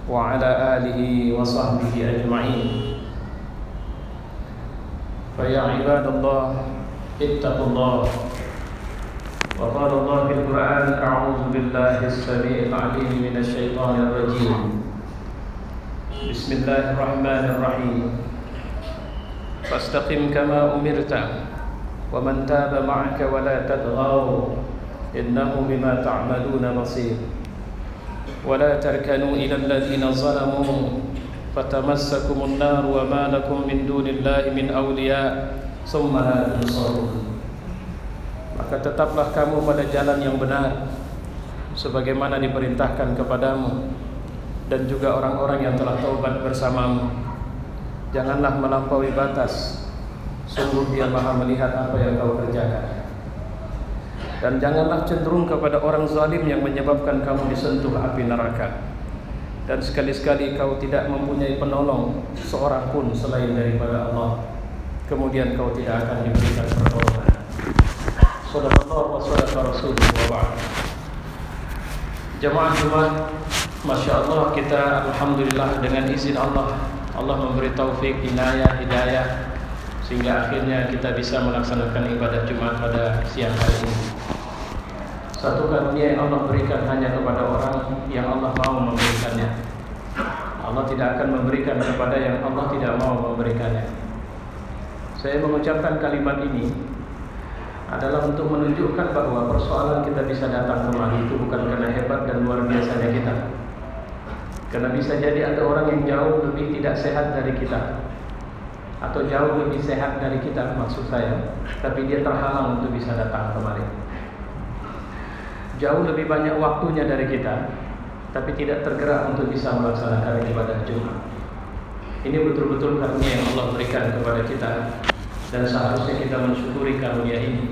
وعلى آله وصحبه أجمعين. فيا عباد الله اتقوا الله. وقال الله في القرآن: أعوذ بالله السميع العليم من الشيطان الرجيم. بسم الله الرحمن الرحيم. فاستقم كما أمرت ومن تاب معك ولا تطغوا إنه بما تعملون بصير. ولا تركنوا إلى الذين ظلموا فتمسكم النار وما لكم من دون الله من أولياء ثم لا تنصرون. Maka tetaplah kamu pada jalan yang benar sebagaimana diperintahkan kepadamu dan juga orang-orang yang telah taubat bersamamu. Janganlah melampaui batas, sungguh Dia Maha melihat apa yang kau kerjakan. Dan janganlah cenderung kepada orang zalim yang menyebabkan kamu disentuh api neraka. Dan sekali-sekali kau tidak mempunyai penolong seorang pun selain daripada Allah. Kemudian kau tidak akan diberikan pertolongan. Shadaqallah wa shadaqa Rasulullah wa ba'd. Jamaah Jumat, Masya Allah, kita alhamdulillah dengan izin Allah memberi taufik, hidayah sehingga akhirnya kita bisa melaksanakan ibadah Jumat pada siang hari ini. Satu karunia yang Allah berikan hanya kepada orang yang Allah mau memberikannya. Allah tidak akan memberikan kepada yang Allah tidak mau memberikannya. Saya mengucapkan kalimat ini adalah untuk menunjukkan bahwa persoalan kita bisa datang kemari itu bukan karena hebat dan luar biasanya kita. Karena bisa jadi ada orang yang jauh lebih tidak sehat dari kita, atau jauh lebih sehat dari kita maksud saya, tapi dia terhalang untuk bisa datang kemari. Jauh lebih banyak waktunya dari kita, tapi tidak tergerak untuk bisa melaksanakan ibadah Jumat. Ini betul-betul karunia yang Allah berikan kepada kita, dan seharusnya kita mensyukuri karunia ini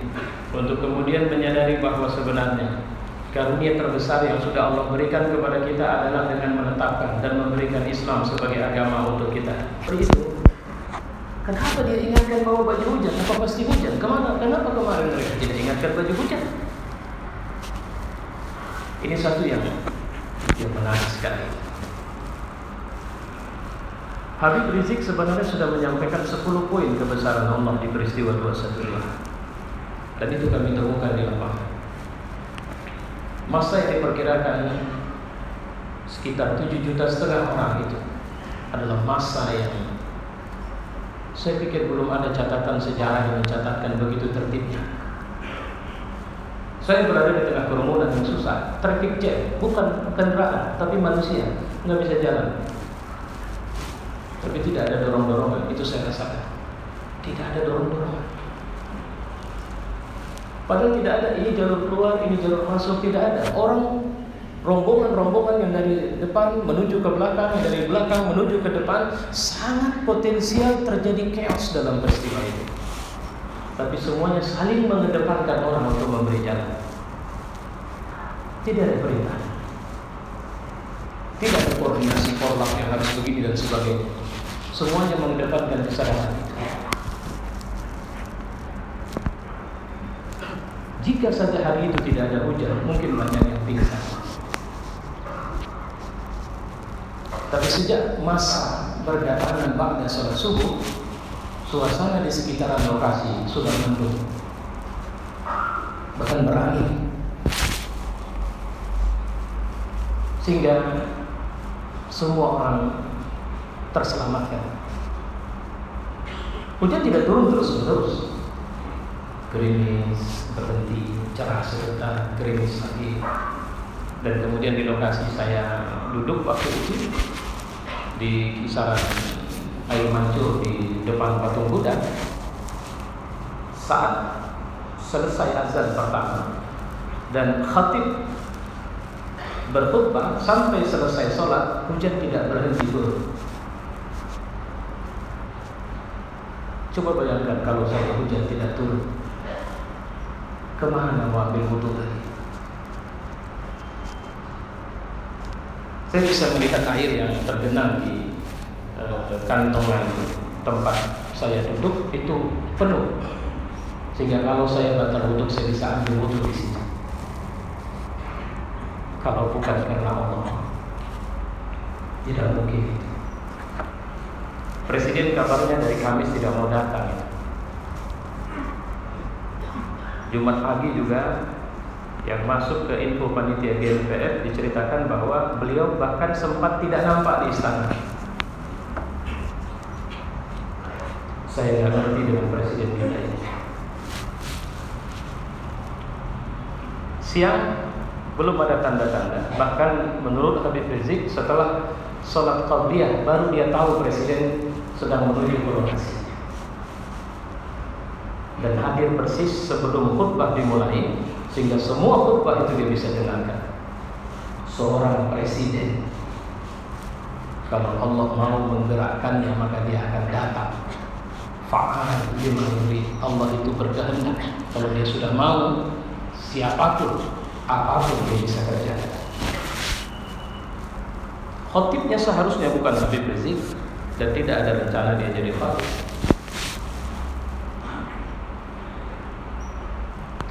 untuk kemudian menyadari bahwa sebenarnya karunia terbesar yang sudah Allah berikan kepada kita adalah dengan menetapkan dan memberikan Islam sebagai agama untuk kita. Begitu. Kenapa dia ingatkan bawa baju hujan? Apa pasti hujan? Kenapa kemarin mereka tidak ingatkan baju hujan? Ini satu yang menarik sekali. Habib Rizik sebenarnya sudah menyampaikan 10 poin kebesaran Allah di peristiwa 212. Dan itu kami temukan di lapangan. Masa yang diperkirakan sekitar 7,5 juta orang itu adalah masa yang saya pikir belum ada catatan sejarah yang mencatatkan begitu tertibnya. Saya berada di tengah kerumunan yang susah, traffic jam, bukan kendaraan, tapi manusia nggak bisa jalan. Tapi tidak ada dorong-dorongan, itu saya rasakan. Tidak ada dorong-dorongan. Padahal tidak ada, ini jalur keluar, ini jalur masuk, tidak ada. Orang rombongan-rombongan yang dari depan menuju ke belakang, dari belakang menuju ke depan, sangat potensial terjadi chaos dalam peristiwa itu. Tapi semuanya saling mengedepankan orang untuk memberi jalan. Tidak ada perintah, tidak ada koordinasi formal yang harus begini dan sebagainya. Semuanya mengedepankan kesadaran itu. Jika saja hari itu tidak ada hujan, mungkin banyak yang pingsan. Tapi sejak masa berdatangan ba'da salat subuh, suasana di sekitaran lokasi sudah mendung, bahkan berangin, sehingga semua orang terselamatkan. Hujan tidak turun terus-menerus, gerimis, berhenti, cerah sebentar, gerimis lagi. Dan kemudian di lokasi saya duduk waktu itu di kisaran air mancur di depan patung Buddha. Saat selesai azan pertama dan khatib berkhutbah sampai selesai sholat, hujan tidak berhenti turun. Coba bayangkan kalau saya hujan tidak turun, kemana mau ambil wudu tadi? Saya bisa melihat air yang tergenang di kantongan tempat saya duduk itu penuh, sehingga kalau saya batal wudu saya bisa ambil wudu di situ. Kalau bukan karena Allah. Tidak mungkin. Presiden kabarnya dari Kamis tidak mau datang. Jumat pagi juga yang masuk ke info panitia GNPF diceritakan bahwa beliau bahkan sempat tidak nampak di istana. Saya nggak ngerti dengan presiden kita ini. Siang belum ada tanda-tanda. Bahkan menurut Habib Rizik setelah sholat qabliyah baru dia tahu presiden sedang menuju ke lokasi. Dan hadir persis sebelum khutbah dimulai, sehingga semua khutbah itu dia bisa dengarkan. Seorang presiden, kalau Allah mau menggerakkannya maka dia akan datang. Fa'al lima yurid. Allah itu berkehendak. Kalau dia sudah mau, siapapun, apapun dia bisa kerjakan. Khotibnya seharusnya bukan Habib Rizik, dan tidak ada rencana dia jadi khatib.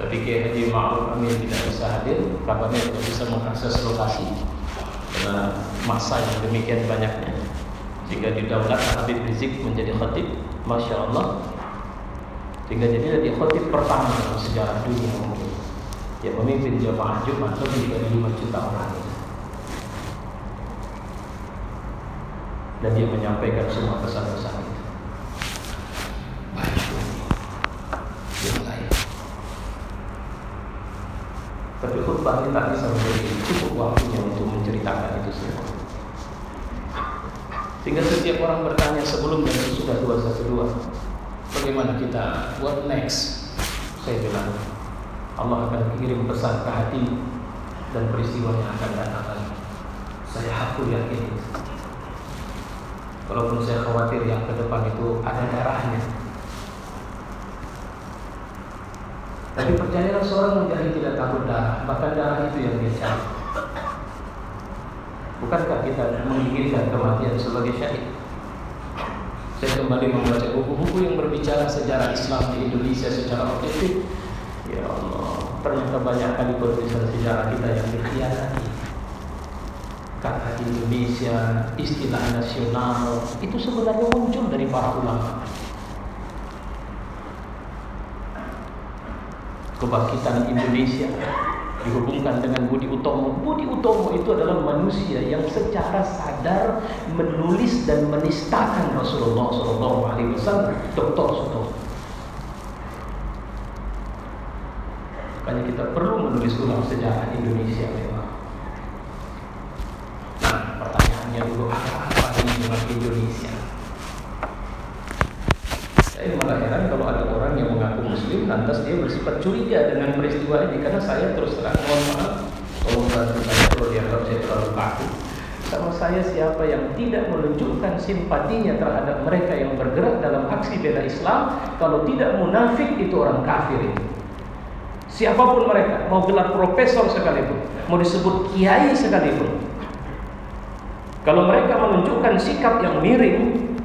Tapi Kiai Haji Ma'ruf Amin tidak bisa hadir, kabarnya tidak bisa mengakses lokasi karena masa yang demikian banyaknya, sehingga didaulatkan Habib Rizik menjadi khatib. Masya Allah, sehingga jadilah dia khatib pertama dalam sejarah dunia mungkin yang memimpin jamaah Jumat lebih dari 5 juta orang, dan dia menyampaikan semua pesan-pesan itu. Baik, yang lain. Tapi khutbah ini tak bisa memberi cukup waktunya untuk menceritakan itu semua. Sehingga setiap orang bertanya sebelum dan sesudah 212, bagaimana kita, what next? Saya bilang, Allah akan kirim pesan ke hati dan peristiwa yang akan datang. Saya hakul yakin itu. Walaupun saya khawatir yang ke depan itu ada darahnya. Tapi percayalah, seorang mujahid tidak takut darah, bahkan darah itu yang dia cari. Bukankah kita menginginkan kematian sebagai syahid? Saya kembali membaca buku-buku yang berbicara sejarah Islam di Indonesia secara objektif. Ya Allah, ternyata banyak kali penulisan sejarah kita yang dikhianati. Kata Indonesia, istilah nasional, itu sebenarnya muncul dari para ulama. Kebangkitan Indonesia dihubungkan dengan Budi Utomo. Budi Utomo itu adalah manusia yang secara sadar menulis dan menistakan Rasulullah SAW. Dr. Sutomo. Makanya kita perlu menulis ulang sejarah Indonesia memang. Nah, pertanyaannya dulu, apa ini dengan Indonesia? Saya malah heran kalau ada orang yang mengaku Muslim lantas dia bersifat curiga dengan peristiwa ini. Karena saya terus terang, mohon maaf, tolong bantu saya kalau dianggap saya terlalu kaku. Sama saya siapa yang tidak menunjukkan simpatinya terhadap mereka yang bergerak dalam aksi bela Islam, kalau tidak munafik itu orang kafir itu. Siapapun mereka, mau gelar profesor sekalipun, mau disebut kiai sekalipun, kalau mereka menunjukkan sikap yang miring,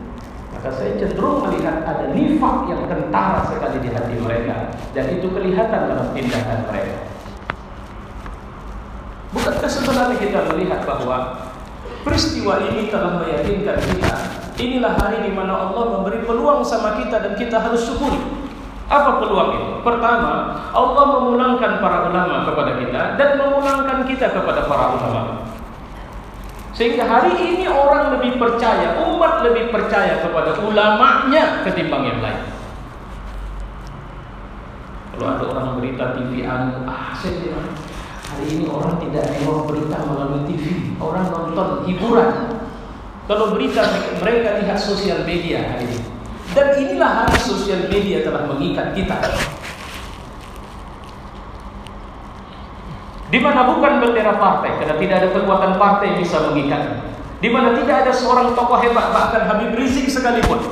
maka saya cenderung melihat ada nifak yang kentara sekali di hati mereka, dan itu kelihatan dalam tindakan mereka. Bukankah sebenarnya kita melihat bahwa peristiwa ini telah meyakinkan kita, inilah hari di mana Allah memberi peluang sama kita dan kita harus syukuri. Apa peluang itu? Pertama, Allah memulangkan para ulama kepada kita dan memulangkan kita kepada para ulama. Sehingga hari ini orang lebih percaya, umat lebih percaya kepada ulamanya ketimbang yang lain. Kalau ada orang berita TV saya bilang, hari ini orang tidak nengok berita melalui TV, orang nonton hiburan. Kalau berita mereka lihat sosial media hari ini. Dan inilah hari sosial media telah mengikat kita. Di mana bukan bendera partai, karena tidak ada kekuatan partai yang bisa mengikat. Di mana tidak ada seorang tokoh hebat, bahkan Habib Rizik sekalipun,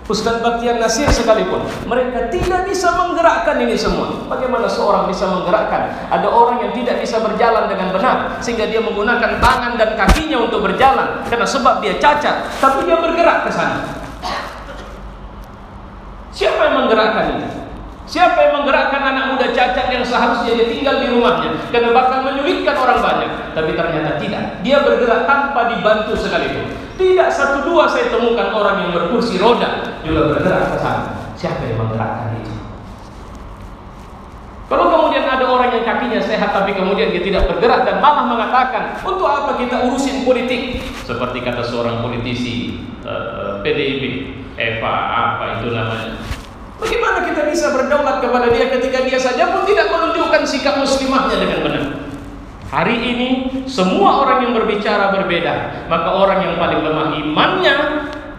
Ustaz Bakhtiar Nasir sekalipun, mereka tidak bisa menggerakkan ini semua. Bagaimana seorang bisa menggerakkan? Ada orang yang tidak bisa berjalan dengan benar, sehingga dia menggunakan tangan dan kakinya untuk berjalan, karena sebab dia cacat, tapi dia bergerak ke sana. Siapa yang menggerakkan ini? Siapa yang menggerakkan anak muda cacat yang seharusnya dia tinggal di rumahnya karena bakal menyulitkan orang banyak, tapi ternyata tidak. Dia bergerak tanpa dibantu sekalipun. Tidak satu dua saya temukan orang yang berkursi roda juga bergerak ke sana. Siapa yang menggerakkan itu? Kalau kemudian ada orang yang kakinya sehat tapi kemudian dia tidak bergerak dan malah mengatakan, untuk apa kita urusin politik? Seperti kata seorang politisi PDIP, Eva apa itu namanya. Bagaimana kita bisa berdaulat kepada dia ketika dia saja pun tidak menunjukkan sikap muslimahnya dengan benar? Hari ini semua orang yang berbicara berbeda, maka orang yang paling lemah imannya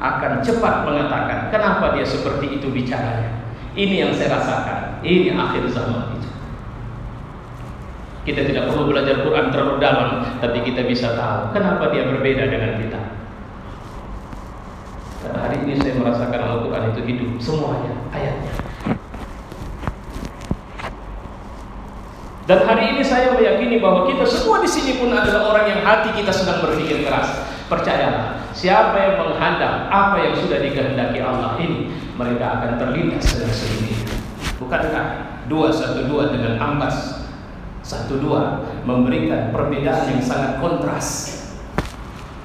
akan cepat mengatakan, kenapa dia seperti itu bicaranya? Ini yang saya rasakan, ini akhir zaman itu. Kita tidak perlu belajar Quran terlalu dalam, tapi kita bisa tahu kenapa dia berbeda dengan kita. Karena hari ini saya merasakan Al-Quran itu hidup semuanya, ayatnya. Dan hari ini saya meyakini bahwa kita semua di sini pun adalah orang yang hati kita sedang berpikir keras. Percayalah, siapa yang menghadap apa yang sudah dikehendaki Allah ini, mereka akan terlindas dengan sendirinya. Bukankah 212 dengan ambas 12 memberikan perbedaan yang sangat kontras?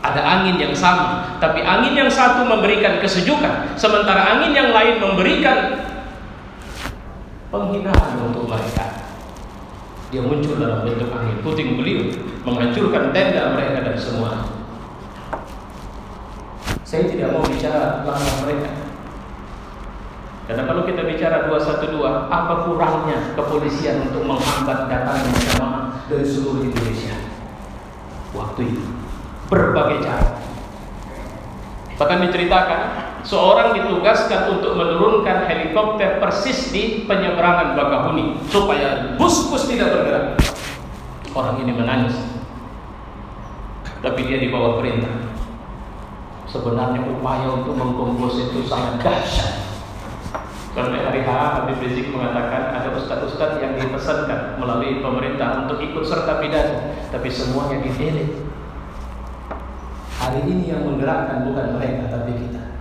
Ada angin yang sama, tapi angin yang satu memberikan kesejukan, sementara angin yang lain memberikan penghinaan untuk mereka. Dia muncul dalam bentuk angin puting beliung, menghancurkan tenda mereka dan semua. Saya tidak mau bicara langkah mereka, karena kalau kita bicara 212, apa kurangnya kepolisian untuk menghambat datangnya jamaah dari seluruh Indonesia waktu itu? Berbagai cara. Bahkan diceritakan seorang ditugaskan untuk menurunkan helikopter persis di penyeberangan Bakahuni supaya bus-bus tidak bergerak. Orang ini menangis, tapi dia di bawah perintah. Sebenarnya upaya untuk mengkompos itu sangat dahsyat. Sampai hari Habib Rizik mengatakan ada ustaz-ustaz yang dipesankan melalui pemerintah untuk ikut serta pidato, tapi semuanya di-delete. Hari ini yang menggerakkan bukan mereka tapi kita.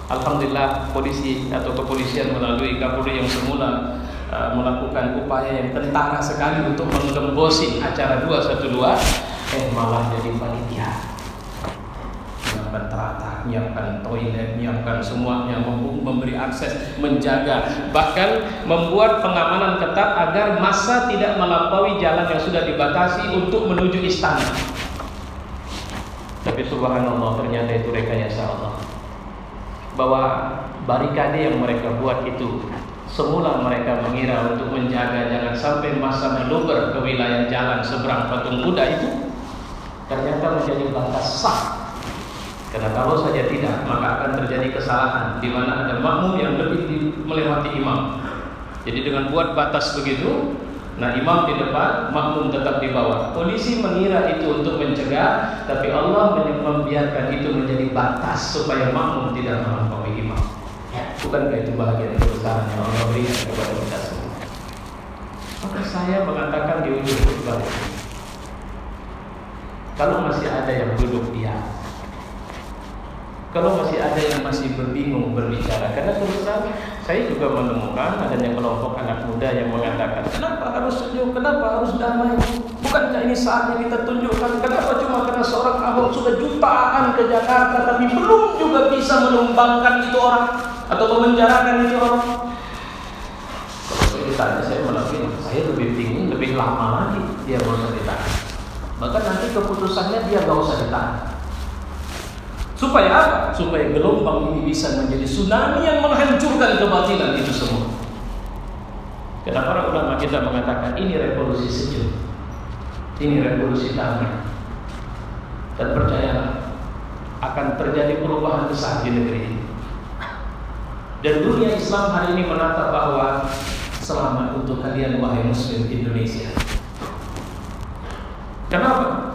Alhamdulillah polisi atau kepolisian melalui Kapolri yang semula melakukan upaya yang kentara sekali untuk menggembosi acara 212, malah jadi panitia. Menyiapkan teratak, menyiapkan toilet, menyiapkan semuanya, memberi akses, menjaga, bahkan membuat pengamanan ketat agar massa tidak melampaui jalan yang sudah dibatasi untuk menuju istana. Tapi subhanallah, ternyata itu rekayasa Allah. Bahwa barikade yang mereka buat itu, semula mereka mengira untuk menjaga jangan sampai massa meluber ke wilayah jalan seberang Patung Kuda itu, ternyata menjadi batas sah. Karena kalau saja tidak, maka akan terjadi kesalahan di mana ada makmum yang lebih melewati imam. Jadi dengan buat batas begitu, nah imam di depan, makmum tetap di bawah. Polisi mengira itu untuk mencegah, tapi Allah membiarkan itu menjadi batas supaya makmum tidak melampaui imam. Bukankah itu bahagian kebesaran yang Allah berikan kepada kita semua? Maka saya mengatakan di ujung khutbah, kalau masih ada yang duduk diam, kalau masih ada yang masih berbingung berbicara, karena terus terang saya juga menemukan adanya kelompok anak muda yang mengatakan, kenapa harus sejuk, kenapa harus damai? Bukankah ini saatnya kita tunjukkan? Kenapa cuma karena seorang Ahok sudah jutaan ke Jakarta tapi belum juga bisa menumbangkan itu orang atau memenjarakan itu orang? Kalau saya ditanya, saya malah bilang, saya lebih tinggi, lebih lama lagi dia gak usah ditahan. Bahkan nanti keputusannya dia gak usah ditahan. Supaya apa? Supaya gelombang ini bisa menjadi tsunami yang menghancurkan kebatilan itu semua. Karena para ulama kita mengatakan ini revolusi sejuk, ini revolusi damai. Dan percayalah, akan terjadi perubahan besar di negeri ini. Dan dunia Islam hari ini menatap bahwa selamat untuk kalian wahai Muslim Indonesia. Kenapa?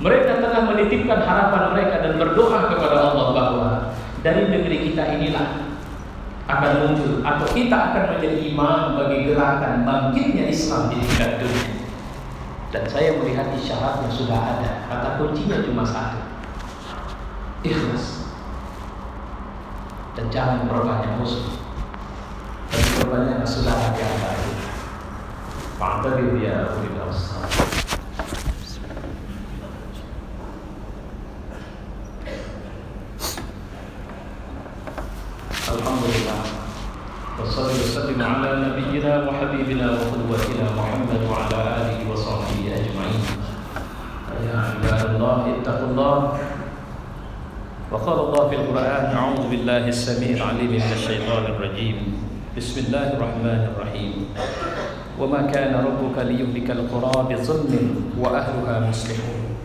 Mereka tengah menitipkan harapan mereka dan berdoa kepada Allah bahwa dari negeri kita inilah akan muncul atau kita akan menjadi imam bagi gerakan bangkitnya Islam di tingkat dunia. Dan saya melihat isyaratnya sudah ada. Kata kuncinya cuma satu: ikhlas. Dan jangan perbanyak musuh. Dan banyak saudara yang baik. Fa'tabiru ya ulil absar. Alhamdulillah. Wassalatu wassalamu ala nabiyyina wa habibina wa qudwatina Muhammad wa ala alihi wa sahbihi ajma'in. Ya ibadallah ittaqullah. Wa qala Allah fil Qur'an a'udzu billahi as-sami'il 'alim minasy syaithanir rajim. Bismillahirrahmanirrahim. Wa ma kana rabbuka liyuhlikal qura bi dhulmin wa ahliha muslihun.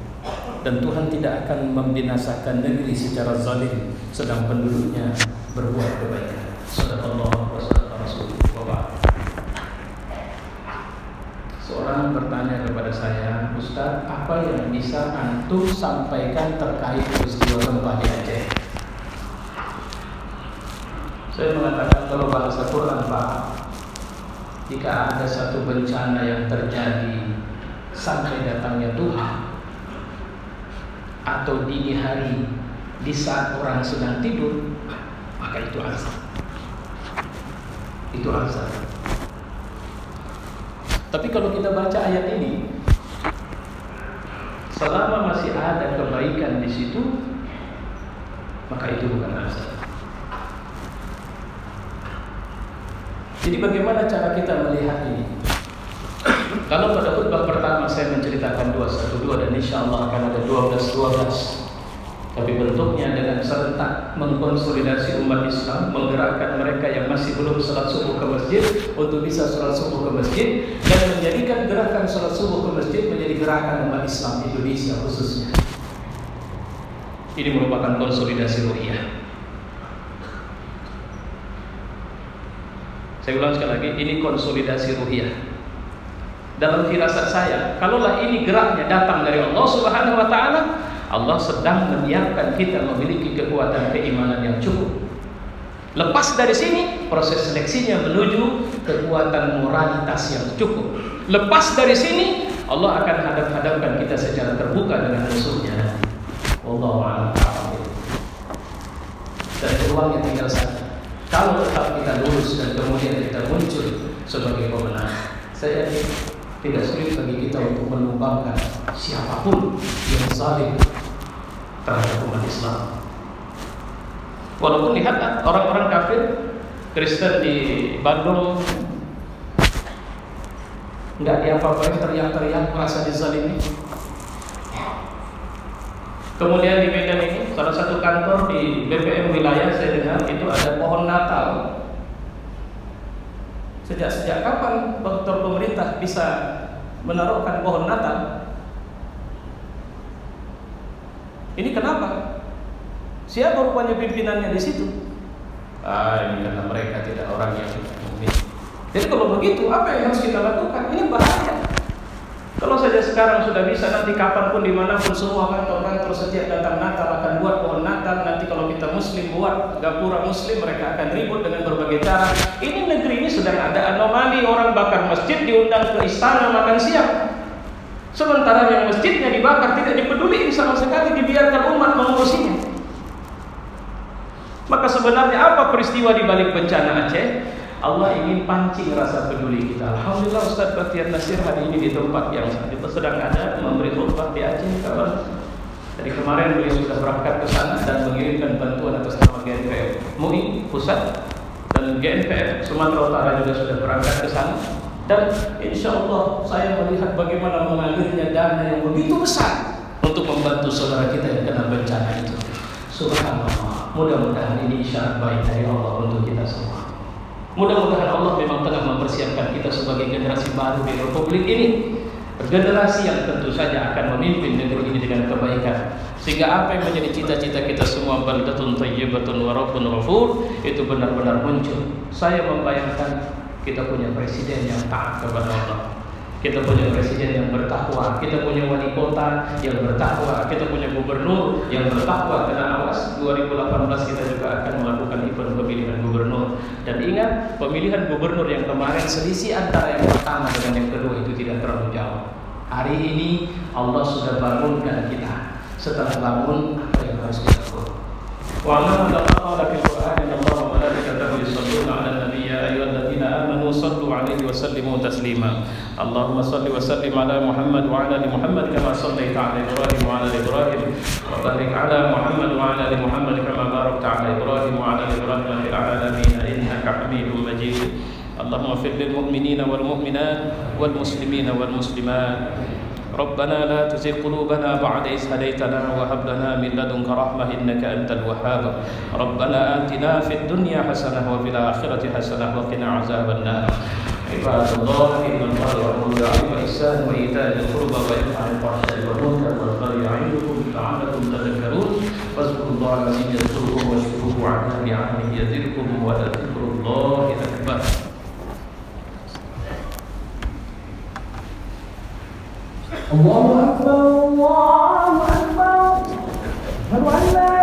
Dan Tuhan tidak akan membinasakan negeri secara zalim sedang penduduknya berbuat kebaikan. Shadaqallah wa sadaqa rasulullah wa ba'd. Seorang bertanya kepada saya, Ustaz, apa yang bisa antum sampaikan terkait peristiwa gempa di Aceh? Saya mengatakan kalau bahasa Quran Pak, jika ada satu bencana yang terjadi sampai datangnya Tuhan atau dini hari di saat orang sedang tidur, maka itu azab. Itu azab. Tapi kalau kita baca ayat ini, selama masih ada kebaikan di situ, maka itu bukan azab. Jadi bagaimana cara kita melihat ini? Kalau pada khutbah pertama saya menceritakan 212 dan insya Allah akan ada 12. Tapi bentuknya dengan serentak mengkonsolidasi umat Islam, menggerakkan mereka yang masih belum salat subuh ke masjid untuk bisa salat subuh ke masjid, dan menjadikan gerakan salat subuh ke masjid menjadi gerakan umat Islam Indonesia khususnya. Ini merupakan konsolidasi ruhiyah. Saya ulang sekali lagi, ini konsolidasi ruhiyah. Dalam firasat saya, kalaulah ini geraknya datang dari Allah Subhanahu wa taala, Allah sedang menyiapkan kita memiliki kekuatan keimanan yang cukup. Lepas dari sini, proses seleksinya menuju kekuatan moralitas yang cukup. Lepas dari sini, Allah akan hadap-hadapkan kita secara terbuka dengan musuhnya. Wallahu a'lam. Dan peluangnya tinggal satu. Kalau tetap kita lurus dan kemudian kita muncul sebagai pemenang, saya tidak sulit bagi kita untuk menumbangkan siapapun yang zalim terhadap umat Islam. Walaupun lihatlah orang-orang kafir Kristen di Bandung nggak diapa-apain, teriak-teriak merasa dizalimi. Kemudian di Medan ini salah satu kantor di BPM wilayah saya dengar itu ada pohon Natal. Sejak kapan faktor pemerintah bisa menaruhkan pohon Natal? Ini kenapa? Siapa rupanya pimpinannya di situ? Ini karena mereka tidak orang yang mukmin. Jadi kalau begitu, apa yang harus kita lakukan? Ini bahaya. Kalau saja sekarang sudah bisa, nanti kapanpun dimanapun semua kantor-kantor setiap datang Natal akan buat pohon Natal. Nanti kalau kita Muslim buat gapura Muslim, mereka akan ribut dengan berbagai cara. Ini negeri ini sedang ada anomali, orang bakar masjid diundang ke istana makan siang. Sementara yang masjidnya dibakar tidak dipeduliin sama sekali, dibiarkan umat mengurusinya. Maka sebenarnya apa peristiwa di balik bencana Aceh? Allah ingin pancing rasa peduli kita. Alhamdulillah Ustaz Batiar Nasir hari ini di tempat yang kita sedang ada memberi khutbah di Aceh. Dari kemarin beliau sudah berangkat ke sana dan mengirimkan bantuan atas nama GNPF MUI pusat, dan GNPF Sumatera Utara juga sudah berangkat ke sana. Dan insya Allah saya melihat bagaimana mengalirnya dana yang begitu besar untuk membantu saudara kita yang kena bencana itu. Subhanallah. Mudah-mudahan ini isyarat baik dari Allah untuk kita semua. Mudah-mudahan Allah memang tengah mempersiapkan kita sebagai generasi baru di Republik ini, generasi yang tentu saja akan memimpin negeri ini dengan kebaikan, sehingga apa yang menjadi cita-cita kita semua, baldatun thayyibatun wa rabbun ghafur, itu benar-benar muncul. Saya membayangkan kita punya presiden yang taat kepada Allah, kita punya presiden yang bertakwa, kita punya wali kota yang bertakwa, kita punya gubernur yang bertakwa. Karena awas 2018 kita juga akan melakukan event pemilihan gubernur. Dan ingat, pemilihan gubernur yang kemarin selisih antara yang pertama dengan yang kedua itu tidak terlalu jauh. Hari ini Allah sudah bangunkan kita. Setelah bangun, apa yang harus kita lakukan? Wa ma qala fil Qur'an inna Allaha wa malaikatahu yusholluna 'alan nabiy ya ayyuhalladzina آمنوا صلوا عليه وسلموا تسليما اللهم صل وسلم على محمد وعلى آل محمد كما صليت على إبراهيم وعلى آل إبراهيم وبارك على محمد وعلى آل محمد كما باركت على إبراهيم وعلى آل إبراهيم في العالمين إنك حميد مجيد اللهم اغفر للمؤمنين والمؤمنات والمسلمين والمسلمات ربنا لا تزغ قلوبنا بعد إذ هديتنا وهب لنا من لدنك رحمة إنك أنت الوهاب ربنا آتنا في الدنيا حسنة وفي الآخرة حسنة وقنا عذاب النار عباد الله إن الله يأمر بالعدل والإحسان وإيتاء ذي القربى وينهى عن الفحشاء والمنكر والبغي يعظكم لعلكم تذكرون فاذكروا الله العظيم يذكركم واشكروه على نعمه يزدكم ولذكر الله أكبر الله أكبر الله أكبر أشهد أن لا